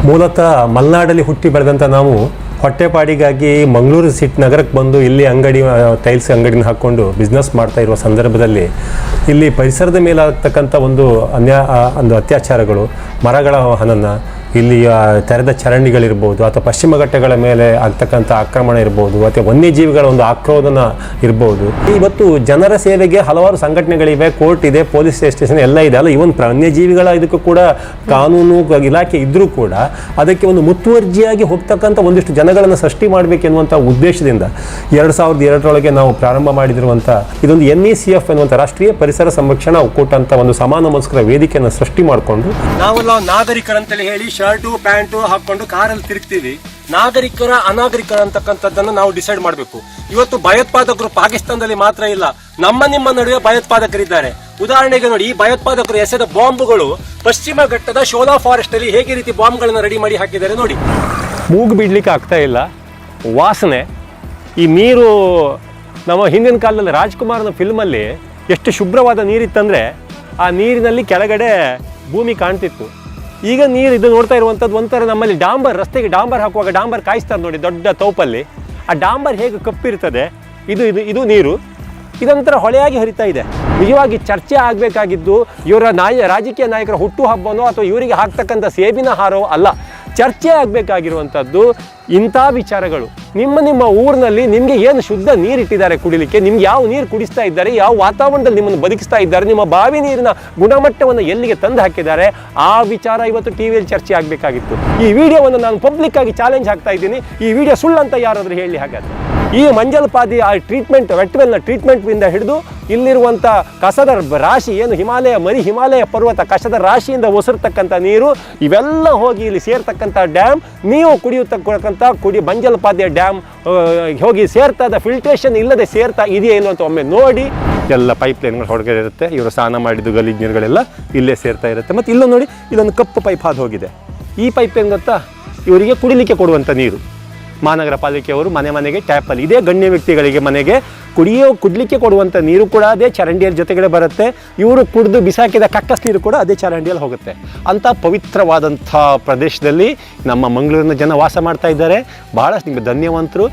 ಮೂಲತಃ ಮಲೆನಾಡಲ್ಲಿ ಹುಟ್ಟಿ ಬೆಳೆದಂಥ ನಾವು ಹೊಟ್ಟೆಪಾಡಿಗಾಗಿ ಮಂಗಳೂರು ನಗರಕ್ಕೆ ಬಂದು ಇಲ್ಲಿ ಅಂಗಡಿ ಟೈಲ್ಸ್ ಅಂಗಡಿನ ಹಾಕ್ಕೊಂಡು ಬಿಸ್ನೆಸ್ ಮಾಡ್ತಾ ಇರುವ ಸಂದರ್ಭದಲ್ಲಿ ಇಲ್ಲಿ ಪರಿಸರದ ಮೇಲಾಗ್ತಕ್ಕಂಥ ಒಂದು ಅತ್ಯಾಚಾರಗಳು, ಮರಗಳ ಹನನ, ಇಲ್ಲಿ ತೆರೆದ ಚರಂಡಿಗಳಿರ್ಬೋದು ಅಥವಾ ಪಶ್ಚಿಮ ಘಟ್ಟಗಳ ಮೇಲೆ ಆಗ್ತಕ್ಕಂಥ ಆಕ್ರಮಣ ಇರ್ಬೋದು ಅಥವಾ ವನ್ಯಜೀವಿಗಳ ಒಂದು ಆಕ್ರೋಧನ ಇರ್ಬೋದು. ಇವತ್ತು ಜನರ ಸೇವೆಗೆ ಹಲವಾರು ಸಂಘಟನೆಗಳಿವೆ, ಕೋರ್ಟ್ ಇದೆ, ಪೊಲೀಸ್ ಸ್ಟೇಷನ್ ಎಲ್ಲ ಇದೆ. ಅಲ್ಲ, ಇವನ್ ವನ್ಯಜೀವಿಗಳ ಇದಕ್ಕೂ ಕೂಡ ಕಾನೂನು ಇಲಾಖೆ ಇದ್ರೂ ಕೂಡ ಅದಕ್ಕೆ ಒಂದು ಮುತುವರ್ಜಿಯಾಗಿ ಹೋಗ್ತಕ್ಕಂಥ ಒಂದಿಷ್ಟು ಜನಗಳನ್ನು ಸೃಷ್ಟಿ ಮಾಡಬೇಕೆನ್ನುವಂಥ ಉದ್ದೇಶದಿಂದ 2002 ನಾವು ಪ್ರಾರಂಭ ಮಾಡಿದಿರುವಂಥ ಇದೊಂದು NECF ಎನ್ನುವಂಥ ರಾಷ್ಟ್ರೀಯ ಪರಿಸರ ಸಂರಕ್ಷಣಾ ಒಕ್ಕೂಟ ಅಂತ ಒಂದು ಸಮಾನ ಮನಸ್ಕರ ವೇದಿಕೆಯನ್ನು ಸೃಷ್ಟಿ ಮಾಡಿಕೊಂಡು ನಾವೆಲ್ಲ ನಾಗರಿಕರಂತಲೇ ಹೇಳಿ ಶರ್ಟು ಪ್ಯಾಂಟು ಹಾಕೊಂಡು ಕಾರಲ್ಲಿ ತಿರುಗ್ತೀವಿ. ನಾಗರಿಕರ ಅನಾಗರಿಕರ ಅಂತಕ್ಕಂಥದ್ದನ್ನು ನಾವು ಡಿಸೈಡ್ ಮಾಡಬೇಕು. ಇವತ್ತು ಭಯೋತ್ಪಾದಕರು ಪಾಕಿಸ್ತಾನದಲ್ಲಿ ಮಾತ್ರ ಇಲ್ಲ, ನಿಮ್ಮ ನಡುವೆ ಭಯೋತ್ಪಾದಕರಿದ್ದಾರೆ. ಉದಾಹರಣೆಗೆ ನೋಡಿ, ಈ ಭಯೋತ್ಪಾದಕರು ಎಸೆದ ಬಾಂಬ್ಗಳು ಪಶ್ಚಿಮ ಘಟ್ಟದ ಶೋಲಾ ಫಾರೆಸ್ಟ್ ಅಲ್ಲಿ ಹೇಗೆ ರೀತಿ ಬಾಂಬ್ಗಳನ್ನ ರೆಡಿ ಮಾಡಿ ಹಾಕಿದ್ದಾರೆ ನೋಡಿ. ಮೂಗು ಬಿಡ್ಲಿಕ್ಕೆ ಆಗ್ತಾ ಇಲ್ಲ, ವಾಸನೆ. ಈ ನೀರು ನಮ್ಮ ಹಿಂದಿನ ಕಾಲದಲ್ಲಿ ರಾಜ್ಕುಮಾರ್ನ ಫಿಲ್ಮಲ್ಲಿ ಎಷ್ಟು ಶುಭ್ರವಾದ ನೀರಿತ್ತಂದ್ರೆ ಆ ನೀರಿನಲ್ಲಿ ಕೆಳಗಡೆ ಭೂಮಿ ಕಾಣ್ತಿತ್ತು. ಈಗ ನೀರು ಇದು ನೋಡ್ತಾ ಇರುವಂಥದ್ದು ಒಂಥರ ನಮ್ಮಲ್ಲಿ ಡಾಂಬರ್, ರಸ್ತೆಗೆ ಡಾಂಬರ್ ಹಾಕುವಾಗ ಡಾಂಬರ್ ಕಾಯಿಸ್ತಾರೆ ನೋಡಿ ದೊಡ್ಡ ತೌಪಲ್ಲಿ, ಆ ಡಾಂಬರ್ ಹೇಗೆ ಕಪ್ಪಿರ್ತದೆ ಇದು ನೀರು ಇದೊಂಥರ ಹೊಳೆಯಾಗಿ ಹರಿತಾ ಇದೆ. ನಿಜವಾಗಿ ಚರ್ಚೆ ಆಗಬೇಕಾಗಿದ್ದು ಇವರ ರಾಜಕೀಯ ನಾಯಕರ ಹುಟ್ಟು ಹಬ್ಬನೋ ಅಥವಾ ಇವರಿಗೆ ಹಾಕ್ತಕ್ಕಂಥ ಸೇಬಿನ ಹಾರೋ ಅಲ್ಲ. ಚರ್ಚೆ ಆಗಬೇಕಾಗಿರುವಂಥದ್ದು ಇಂಥ ವಿಚಾರಗಳು. ನಿಮ್ಮ ಊರಿನಲ್ಲಿ ನಿಮಗೆ ಏನು ಶುದ್ಧ ನೀರು ಇಟ್ಟಿದ್ದಾರೆ ಕುಡಿಲಿಕ್ಕೆ, ನಿಮ್ಗೆ ಯಾವ ನೀರು ಕುಡಿಸ್ತಾ ಇದ್ದಾರೆ, ಯಾವ ವಾತಾವರಣದಲ್ಲಿ ನಿಮ್ಮನ್ನು ಬದುಕಿಸ್ತಾ ಇದ್ದಾರೆ, ನಿಮ್ಮ ಬಾವಿ ನೀರಿನ ಗುಣಮಟ್ಟವನ್ನು ಎಲ್ಲಿಗೆ ತಂದು ಹಾಕಿದ್ದಾರೆ, ಆ ವಿಚಾರ ಇವತ್ತು ಟಿವಿಯಲ್ಲಿ ಚರ್ಚೆ ಆಗಬೇಕಾಗಿತ್ತು. ಈ ವಿಡಿಯೋವನ್ನು ನಾನು ಪಬ್ಲಿಕ್ ಆಗಿ ಚಾಲೆಂಜ್ ಹಾಕ್ತಾ ಇದ್ದೀನಿ. ಈ ವಿಡಿಯೋ ಸುಳ್ಳಂತ ಯಾರಾದರೂ ಹೇಳಿ. ಹಾಗಾದರೆ ಈ ಮಂಜಲ್ಪಾದಿ ಆ ಟ್ರೀಟ್ಮೆಂಟ್, ವೆಟ್ವೆಲ್ನ ಟ್ರೀಟ್ಮೆಂಟ್ನಿಂದ ಹಿಡಿದು ಇಲ್ಲಿರುವಂಥ ಕಸದ ರಾಶಿ, ಏನು ಹಿಮಾಲಯ ಪರ್ವತ ಕಸದ ರಾಶಿಯಿಂದ ಒಸರ್ತಕ್ಕಂಥ ನೀರು, ಇವೆಲ್ಲ ಹೋಗಿ ಇಲ್ಲಿ ಸೇರ್ತಕ್ಕಂಥ ಡ್ಯಾಮ್, ನೀವು ಕುಡಿಯತಕ್ಕಂಥ ಮಂಜಲ್ಪಾದಿಯ ಡ್ಯಾಮ್ ಹೋಗಿ ಸೇರ್ತಾ ಇದ್ದ ಫಿಲ್ಟ್ರೇಷನ್ ಇಲ್ಲದೆ ಸೇರ್ತಾ ಇದೆಯೇ ಇಲ್ಲ ಅಂತ ಒಮ್ಮೆ ನೋಡಿ. ಎಲ್ಲ ಪೈಪ್ ಲೈನ್ಗಳು ಹೊರಗಡೆ ಇರುತ್ತೆ, ಇವರು ಸ್ನಾನ ಮಾಡಿದ್ದು ಗಲೀಜು ನೀರುಗಳೆಲ್ಲ ಇಲ್ಲೇ ಸೇರ್ತಾ ಇರುತ್ತೆ. ಮತ್ತು ಇಲ್ಲೂ ನೋಡಿ, ಇಲ್ಲೊಂದು ಕಪ್ಪು ಪೈಪ್ ಹಾದು ಹೋಗಿದೆ. ಈ ಪೈಪ್ ಏನು ಗೊತ್ತಾ, ಇವರಿಗೆ ಕುಡಿಲಿಕ್ಕೆ ಕೊಡುವಂಥ ನೀರು. ಮಹಾನಗರ ಪಾಲಿಕೆಯವರು ಮನೆಗೆ ಟ್ಯಾಪಲ್ಲಿ, ಇದೇ ಗಣ್ಯ ವ್ಯಕ್ತಿಗಳಿಗೆ ಮನೆಗೆ ಕುಡಲಿಕ್ಕೆ ಕೊಡುವಂಥ ನೀರು ಕೂಡ ಅದೇ ಚರಂಡಿಯಲ್ಲಿ ಜೊತೆಗಡೆ ಬರುತ್ತೆ. ಇವರು ಕುಡಿದು ಬಿಸಾಕಿದ ಕಕ್ಕಸ್ ನೀರು ಕೂಡ ಅದೇ ಚರಂಡಿಯಲ್ಲಿ ಹೋಗುತ್ತೆ. ಅಂಥ ಪವಿತ್ರವಾದಂಥ ಪ್ರದೇಶದಲ್ಲಿ ನಮ್ಮ ಮಂಗಳೂರಿನ ಜನ ವಾಸ ಮಾಡ್ತಾ ಇದ್ದಾರೆ. ಬಹಳಷ್ಟು ನಿಮಗೆ ಧನ್ಯವಂತರು.